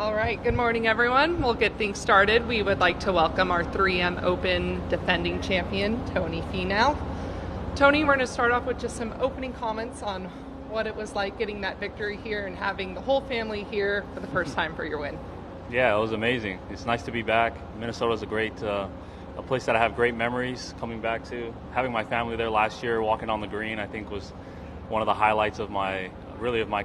All right, good morning, everyone. We'll get things started. We would like to welcome our 3M Open defending champion, Tony Finau. Tony, we're going to start off with just some opening comments on what it was like getting that victory here and having the whole family here for the first time for your win. Yeah, it was amazing. It's nice to be back. Minnesota's a place that I have great memories coming back to. Having my family there last year, walking on the green, I think was one of the highlights of my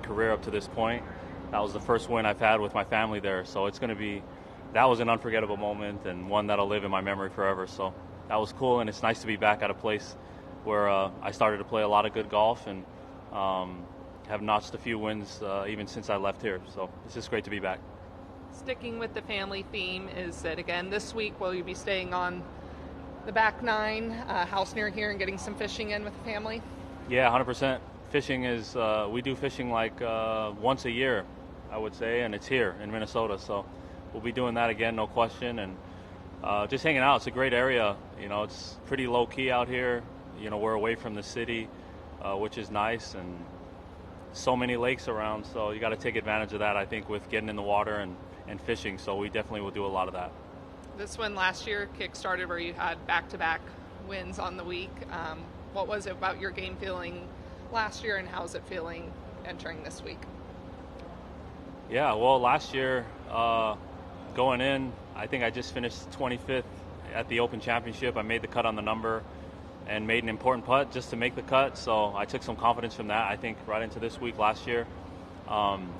career up to this point. That was the first win I've had with my family there, so that was an unforgettable moment and one that'll live in my memory forever. So that was cool, and it's nice to be back at a place where I started to play a lot of good golf and have notched a few wins even since I left here. So it's just great to be back. Sticking with the family theme, is that again this week will you be staying on the back nine, house near here, and getting some fishing in with the family? Yeah, 100%. Fishing is we do fishing like once a year, I would say, and it's here in Minnesota. So we'll be doing that again, no question, and just hanging out. It's a great area. You know, it's pretty low key out here. You know, we're away from the city, which is nice, and so many lakes around. So you got to take advantage of that, I think, with getting in the water and fishing. So we definitely will do a lot of that. This win last year kick-started where you had back-to-back wins on the week. What was it about your game feeling last year, and how's it feeling entering this week? Yeah, well, last year, going in, I think I just finished 25th at the Open Championship. I made the cut on the number and made an important putt just to make the cut, so I took some confidence from that, I think, right into this week last year.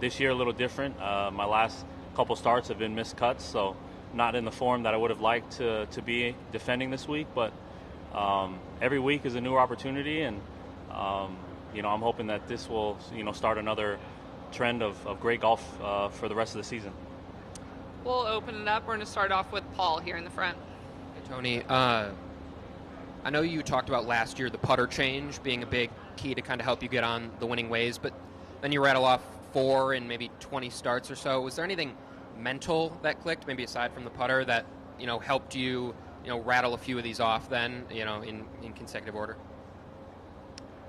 This year, a little different. My last couple starts have been missed cuts, so not in the form that I would have liked to be defending this week, but every week is a new opportunity, and I'm hoping that this will, start another trend of great golf for the rest of the season. We'll open it up. We're going to start off with Paul here in the front. Hey, Tony. I know you talked about last year the putter change being a big key to kind of help you get on the winning ways, but then you rattle off 4 in maybe 20 starts or so. Was there anything mental that clicked, maybe aside from the putter, that helped you rattle a few of these off then in consecutive order?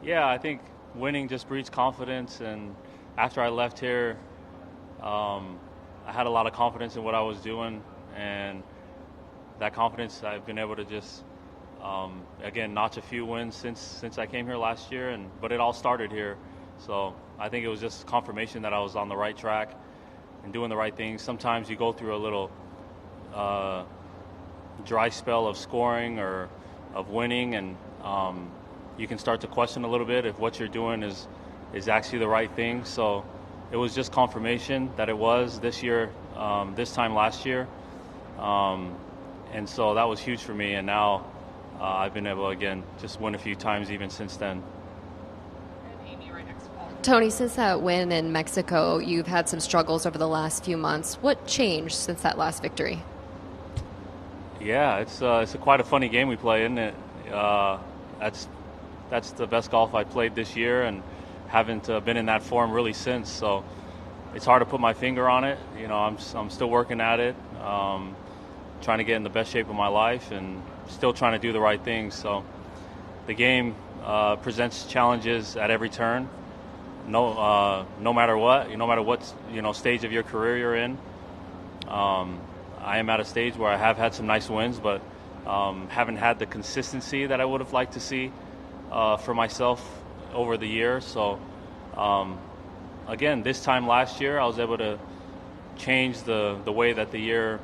Yeah, I think winning just breeds confidence, and after I left here, I had a lot of confidence in what I was doing, and that confidence I've been able to just again notch a few wins since I came here last year, but it all started here. So I think it was just confirmation that I was on the right track and doing the right things. Sometimes you go through a little dry spell of scoring or of winning, and you can start to question a little bit if what you're doing is actually the right thing. So it was just confirmation that it was this year, this time last year. And so that was huge for me. And now I've been able, again, just win a few times even since then. And Amy right next to Paul. Tony, since that win in Mexico, you've had some struggles over the last few months. What changed since that last victory? Yeah, it's quite a funny game we play, isn't it? That's the best golf I played this year, and haven't been in that form really since. So it's hard to put my finger on it. I'm still working at it, trying to get in the best shape of my life, and still trying to do the right things. So the game presents challenges at every turn. No matter what stage of your career you're in. I am at a stage where I have had some nice wins, but haven't had the consistency that I would have liked to see for myself over the year. So again, this time last year I was able to change the way that the year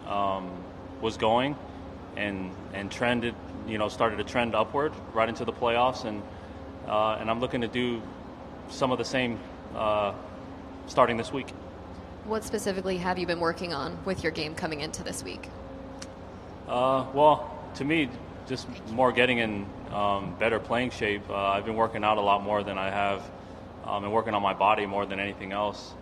was going and trended, started to trend upward right into the playoffs, and I'm looking to do some of the same starting this week. What specifically have you been working on with your game coming into this week? Well, to me, just more getting in better playing shape. I've been working out a lot more than I have, and working on my body more than anything else.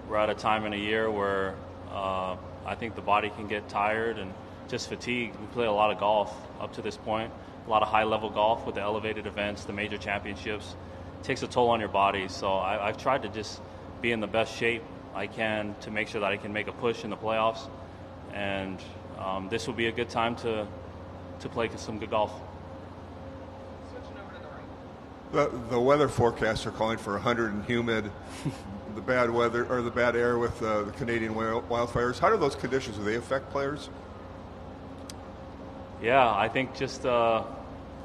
We're at a time in a year where I think the body can get tired and just fatigued. We played a lot of golf up to this point, a lot of high-level golf with the elevated events, the major championships. It takes a toll on your body, so I've tried to just be in the best shape I can to make sure that I can make a push in the playoffs, and this will be a good time to play some good golf. Switching over to the right. The weather forecasts are calling for 100 and humid the bad weather or the bad air with the Canadian wildfires. How do those conditions, do they affect players? Yeah, I think just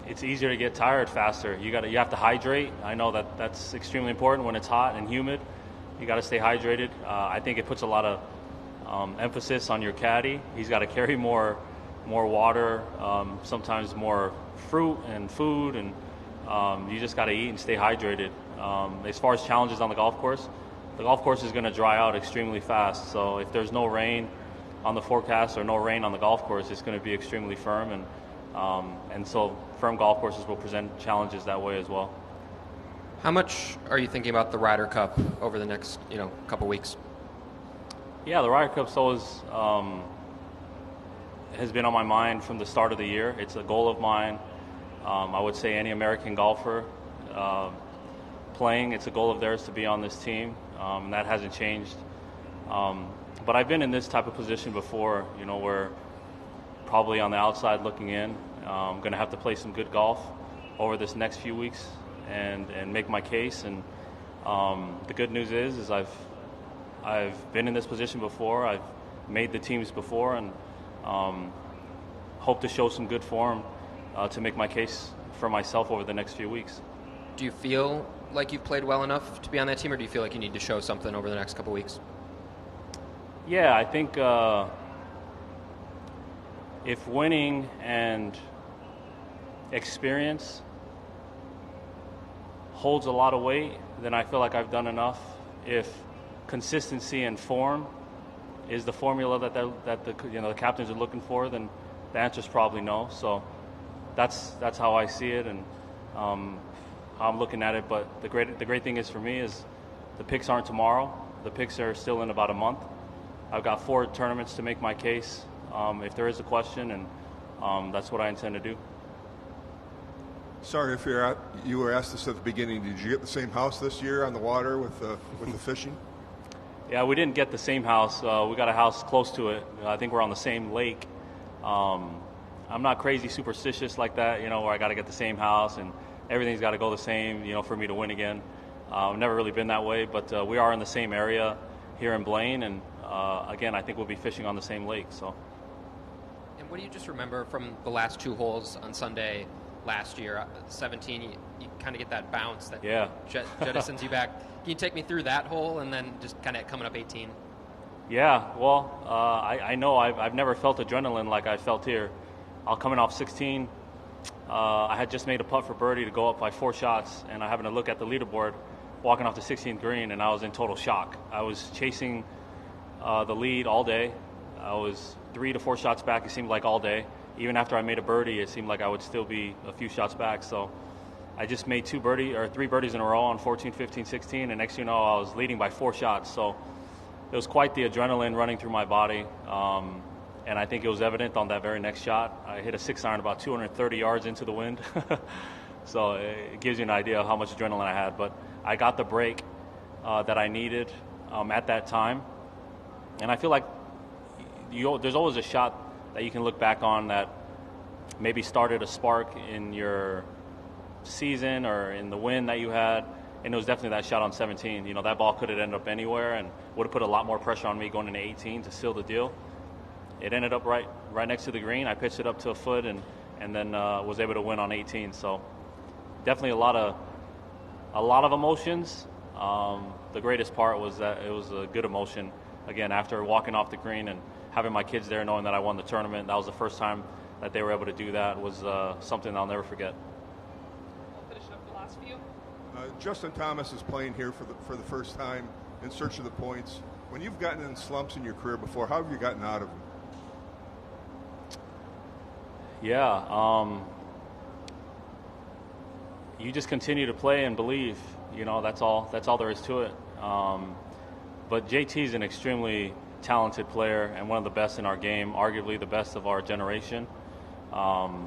it's easier to get tired faster. You have to hydrate. I know that's extremely important when it's hot and humid. You got to stay hydrated. I think it puts a lot of emphasis on your caddy. He's got to carry more water, sometimes more fruit and food, and you just got to eat and stay hydrated. As far as challenges on the golf course is going to dry out extremely fast. So if there's no rain on the forecast or no rain on the golf course, it's going to be extremely firm, and so firm golf courses will present challenges that way as well. How much are you thinking about the Ryder Cup over the next couple weeks? Yeah, the Ryder Cup's always has been on my mind from the start of the year. It's a goal of mine. I would say any American golfer playing, it's a goal of theirs to be on this team, and that hasn't changed. But I've been in this type of position before, where probably on the outside looking in, I'm going to have to play some good golf over this next few weeks and make my case. And the good news is I've been in this position before. I've made the teams before, and hope to show some good form to make my case for myself over the next few weeks. Do you feel like you've played well enough to be on that team, or do you feel like you need to show something over the next couple weeks? Yeah, I think if winning and experience holds a lot of weight, then I feel like I've done enough. If consistency and form is the formula that the captains are looking for, then the answer is probably no. So that's how I see it, and how I'm looking at it. But the great thing is for me is the picks aren't tomorrow. The picks are still in about a month. I've got 4 tournaments to make my case if there is a question, and that's what I intend to do. Sorry if you were asked this at the beginning. Did you get the same house this year on the water with the fishing? Yeah, we didn't get the same house. We got a house close to it. I think we're on the same lake. I'm not crazy superstitious like that, where I got to get the same house and everything's got to go the same, for me to win again. I've never really been that way, but we are in the same area here in Blaine, and again, I think we'll be fishing on the same lake. So. And what do you just remember from the last 2 holes on Sunday last year? 17, you kind of get that bounce that jettisons you back. Can you take me through that hole and then just kind of coming up 18? Yeah, well, I know I've never felt adrenaline like I felt here. Coming off 16, I had just made a putt for birdie to go up by 4 shots, and I happened to look at the leaderboard walking off the 16th green, and I was in total shock. I was chasing the lead all day. I was 3 to 4 shots back, it seemed like, all day. Even after I made a birdie, it seemed like I would still be a few shots back. So I just made 3 birdies in a row on 14, 15, 16, and next thing you know, I was leading by 4 shots. So it was quite the adrenaline running through my body, and I think it was evident on that very next shot. I hit a 6-iron about 230 yards into the wind, so it gives you an idea of how much adrenaline I had. But I got the break that I needed at that time, and I feel like there's always a shot that you can look back on that maybe started a spark in your season or in the win that you had, and it was definitely that shot on 17. That ball could have ended up anywhere and would have put a lot more pressure on me going into 18 to seal the deal. It ended up right next to the green. I pitched it up to a foot and then was able to win on 18. So definitely a lot of emotions. The greatest part was that it was a good emotion. Again, after walking off the green and having my kids there, knowing that I won the tournament, that was the first time that they were able to do that, was something I'll never forget. We'll finish up the last few. Justin Thomas is playing here for the first time in search of the points. When you've gotten in slumps in your career before, how have you gotten out of them? Yeah, you just continue to play and believe. That's all there is to it. But JT is an extremely talented player and one of the best in our game, arguably the best of our generation. I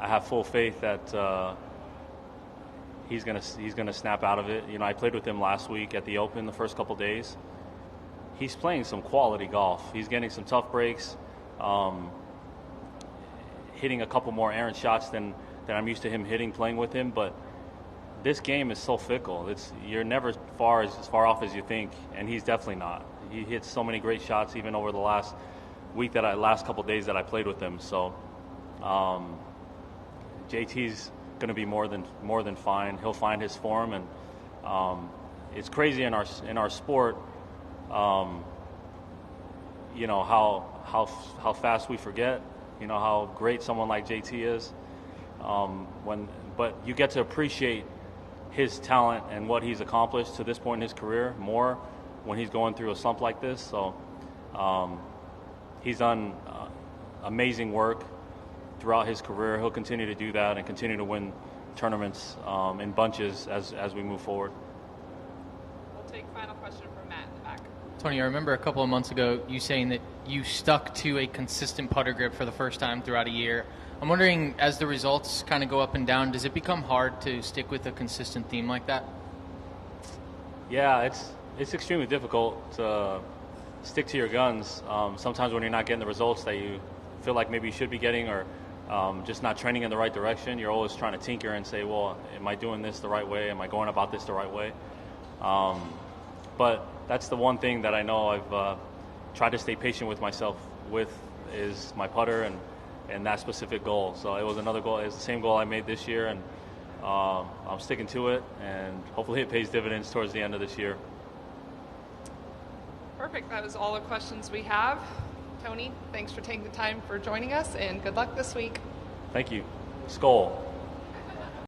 have full faith that he's gonna snap out of it. I played with him last week at the Open the first couple days. He's playing some quality golf. He's getting some tough breaks, hitting a couple more errant shots than I'm used to him hitting playing with him. But this game is so fickle. You're never as far off as you think, and he's definitely not. He hits so many great shots even over the last couple days that I played with him. So JT's going to be more than fine. He'll find his form, and it's crazy in our sport. You know how fast we forget. You know how great someone like JT is. But you get to appreciate his talent and what he's accomplished to this point in his career more when he's going through a slump like this. So he's done amazing work throughout his career. He'll continue to do that and continue to win tournaments in bunches as we move forward. We'll take final question from Matt in the back. Tony, I remember a couple of months ago you saying that you stuck to a consistent putter grip for the first time throughout a year. I'm wondering, as the results kind of go up and down, does it become hard to stick with a consistent theme like that? Yeah, it's extremely difficult to stick to your guns. Sometimes when you're not getting the results that you feel like maybe you should be getting, or just not trending in the right direction, you're always trying to tinker and say, well, am I doing this the right way? Am I going about this the right way? But that's the one thing that I know I've tried to stay patient with myself with is my putter and that specific goal. So it was another goal. It's the same goal I made this year, and I'm sticking to it, and hopefully it pays dividends towards the end of this year. Perfect. That is all the questions we have. Tony, thanks for taking the time for joining us, and good luck this week. Thank you. Skol.